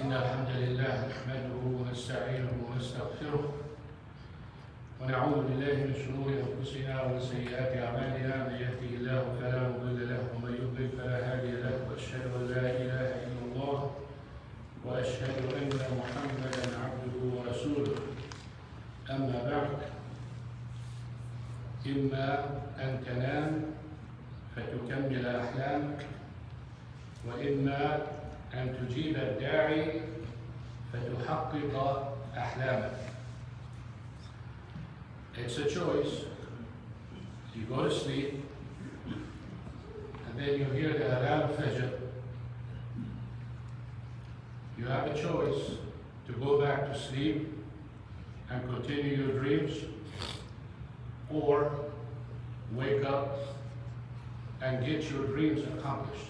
إن الحمد لله نحمده ونستعينه ونستغفره ونعوذ بالله من شرور أنفسنا ومن سيئات أعمالنا من يهده الله فلا مضل له ومن يضلل فلا هادي له وأشهد أن لا إله إلا الله وأشهد أن محمدا عبده ورسوله أما بعد إما أن تنام فتكمل أحلامك وإما أن تجيب الداعي فتحقق أحلامك. It's a choice. You go to sleep and then you hear the adhan of Fajr. You have a choice to go back to sleep and continue your dreams, or wake up and get your dreams accomplished.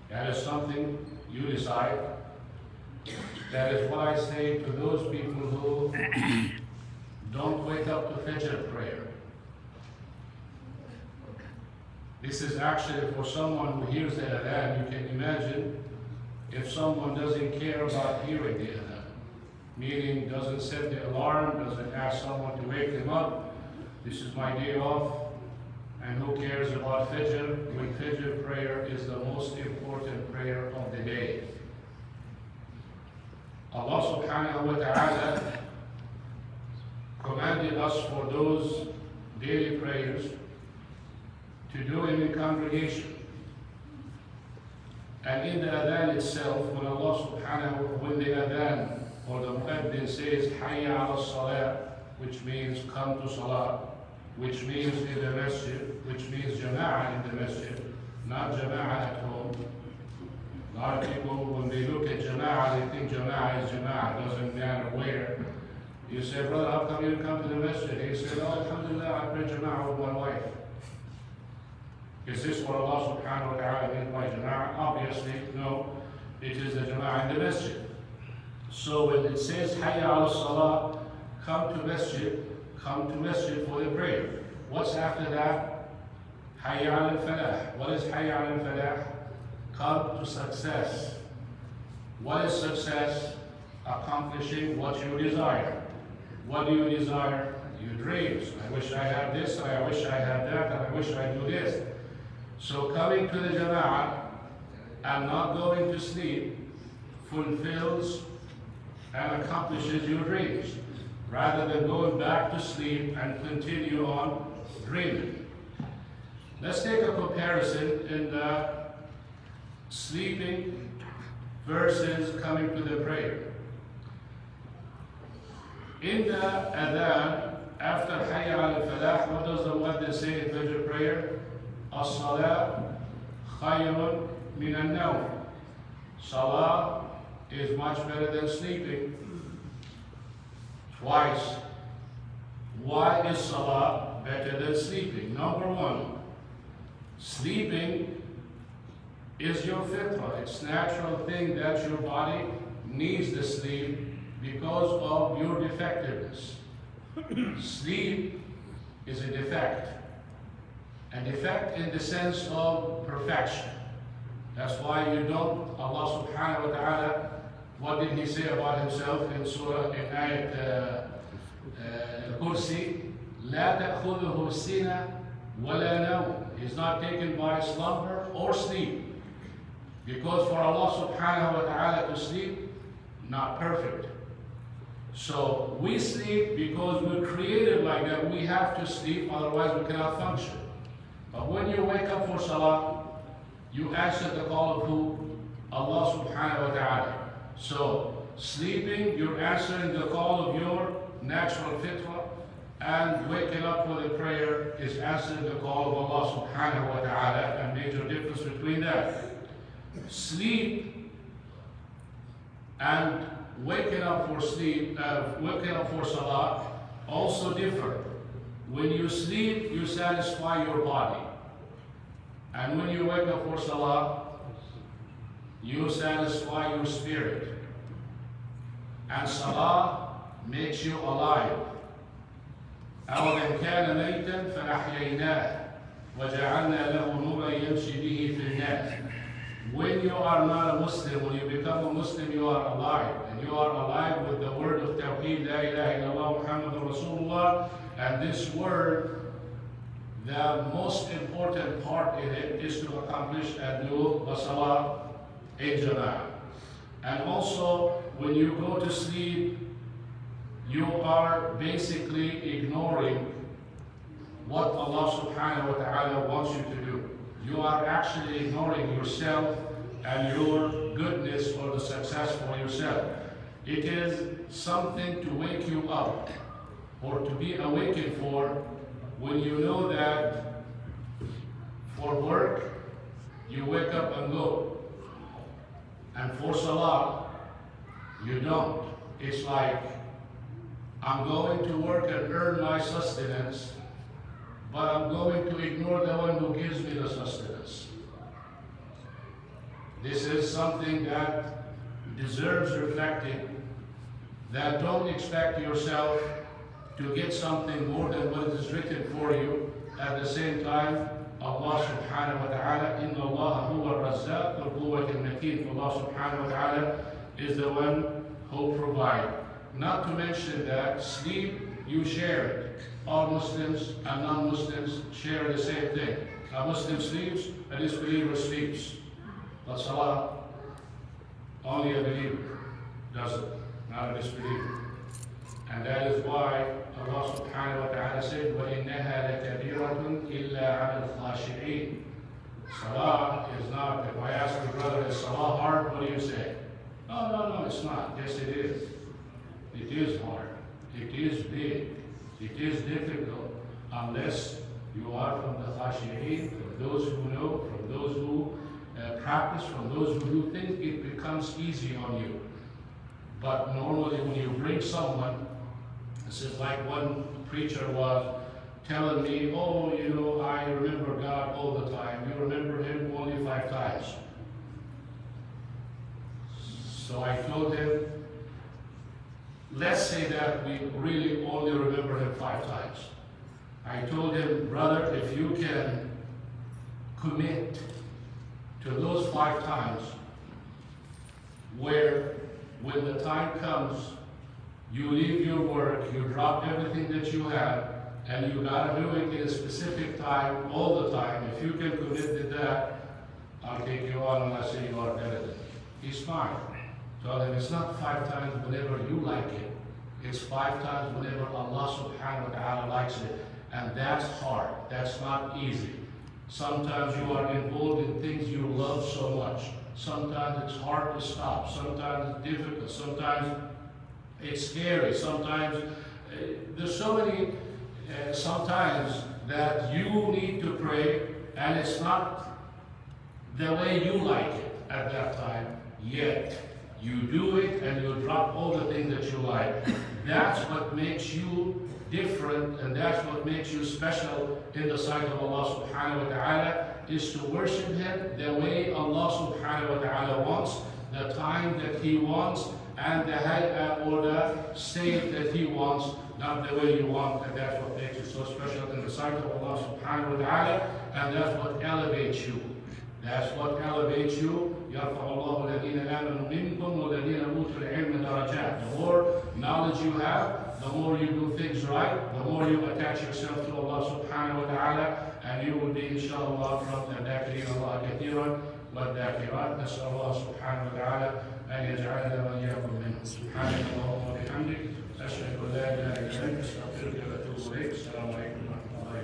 That is something you decide. That is what I say to those people who don't wake up to Fajr prayer. This is actually for someone who hears the adhan. You can imagine if someone doesn't care about hearing the adhan, meaning doesn't set the alarm, doesn't ask someone to wake them up. This is my day off. And who cares about Fajr when Fajr prayer is the most important prayer of the day? Allah subhanahu wa ta'ala commanded us for those daily prayers to do it in congregation. And in the adhan itself, when when the adhan or the mu'addin says Hayya ala Salah, which means come to Salah, which means in the masjid, which means jama'ah in the masjid, not jama'ah at home. A lot of people, when they look at jama'ah, they think jama'ah is jama'ah, doesn't matter where. You say, brother, how come you come to the masjid? He said, oh, alhamdulillah, I pray jama'ah with my wife. Is this what Allah subhanahu wa ta'ala means by jama'ah? Obviously, no. It is the jama'ah in the masjid. So when it says, Hayya ala Salah, come to masjid for the prayer. What's after that? Hayya ala al-falah. What is Hayya ala al-falah? Come to success. What is success? Accomplishing what you desire. What do you desire? Your dreams. I wish I had this, I wish I had that, and I wish I do this. So coming to the jama'ah and not going to sleep fulfills and accomplishes your dreams, rather than going back to sleep and continue on dreaming. Let's take a comparison in the sleeping versus coming to the prayer. In the adhan, after Hayya al-Falah, what does the muaddin say in Fajr prayer? As-salah khayrun min al-nawm. Salah is much better than sleeping. Twice. Why is Salah better than sleeping? Number one, sleeping is your fitrah. It's natural thing that your body needs the sleep because of your defectiveness. Sleep is a defect. A defect in the sense of perfection. That's why you don't, Allah subhanahu wa ta'ala, what did he say about himself in Surah, in Ayat Kursi? لا تأخذه سنة ولا نوم. He's not taken by slumber or sleep. Because for Allah subhanahu wa ta'ala to sleep, not perfect. So we sleep because we're created like that. We have to sleep, otherwise we cannot function. But when you wake up for Salah, you answer the call of who? Allah subhanahu wa ta'ala. So, sleeping, you're answering the call of your natural fitrah, and waking up for the prayer is answering the call of Allah subhanahu wa ta'ala, and major difference between that. Sleep and waking up for salah, also differ. When you sleep, you satisfy your body. And when you wake up for salah, you satisfy your spirit. And salah makes you alive. أَوَمَنْ كَانَ مَيْتًا فَأَحْيَيْنَاهُ وَجَعَلْنَا لَهُ نُورًا يَمْشِي بِهِ فِي النَّاسِ. When you are not a Muslim, when you become a Muslim, you are alive. And you are alive with the word of Tawheed, La ilaha illallah Muhammadur Rasulullah. And this word, the most important part in it is to accomplish and do the Salah in Jama'ah. And also, when you go to sleep, you are basically ignoring what Allah subhanahu wa ta'ala wants you to do. You are actually ignoring yourself and your goodness or the success for yourself. It is something to wake you up or to be awakened for when you know that for work, you wake up and go. And for Salah, you don't. It's like, I'm going to work and earn my sustenance, but I'm going to ignore the one who gives me the sustenance. This is something that deserves reflecting, that don't expect yourself to get something more than what is written for you. At the same time, Allah subhanahu wa ta'ala, Inna Allah huwa razzaq wa quwwat al-mateen. Allah subhanahu wa ta'ala is the one who provides. Not to mention that sleep, you share it. All Muslims and non-Muslims share the same thing. A Muslim sleeps, a disbeliever sleeps. But Salah, only a believer does it, not a disbeliever. And that is why Allah subhanahu wa ta'ala said, وَإِنَّهَا لَكَبِيرَةٌ إِلَّا عَلَى الْخَاشِعِينَ. Salah is not, if I ask your brother, is Salah hard? What do you say? No, it's not. Yes, it is. It is hard. It is big. It is difficult unless you are from the khashi'in, from those who know, from those who practice, from those who do things, it becomes easy on you. But normally when you bring someone, this is like one preacher was telling me, I remember God all the time. You remember Him only 5 times. So I told him, let's say that we really only remember Him 5 times. I told him, brother, if you can commit to those 5 times where when the time comes, you leave your work, you drop everything that you have, and you gotta do it in a specific time, all the time. If you can commit to that, I'll take you on and I say you are better than me. He's fine. Tell him it's not 5 times whenever you like it. It's 5 times whenever Allah subhanahu wa ta'ala likes it. And that's hard. That's not easy. Sometimes you are involved in things you love so much. Sometimes it's hard to stop. Sometimes it's difficult. Sometimes it's scary. Sometimes there's so many sometimes that you need to pray and it's not the way you like it at that time, yet you do it and you drop all the things that you like. That's what makes you different and that's what makes you special in the sight of Allah subhanahu wa ta'ala, is to worship Him the way Allah subhanahu wa ta'ala wants, the time that He wants, and the hay'ah or the state that He wants, not the way you want. And that's what makes you so special in the sight of Allah subhanahu wa ta'ala, and that's what elevates you. That's what elevates you. يَرْفَعُ اللَّهُ الَّذِينَ آمَنُوا مِنْكُمْ وَالَّذِينَ أُوتُوا الْعِلْمَ دَرَجَاتٍ. The more knowledge you have, the more you do things right, the more you attach yourself to Allah subhanahu wa ta'ala, and you will be inshallah from the ذاكرين الله كثيرا والذاكرات. نسأل الله سبحانه وتعالى أن يجعلنا وإياكم منه. سبحانك اللهم وبحمدك أشهد أن لا إله إلا أنت أستغفرك وأتوب إليك. السلام عليكم ورحمة الله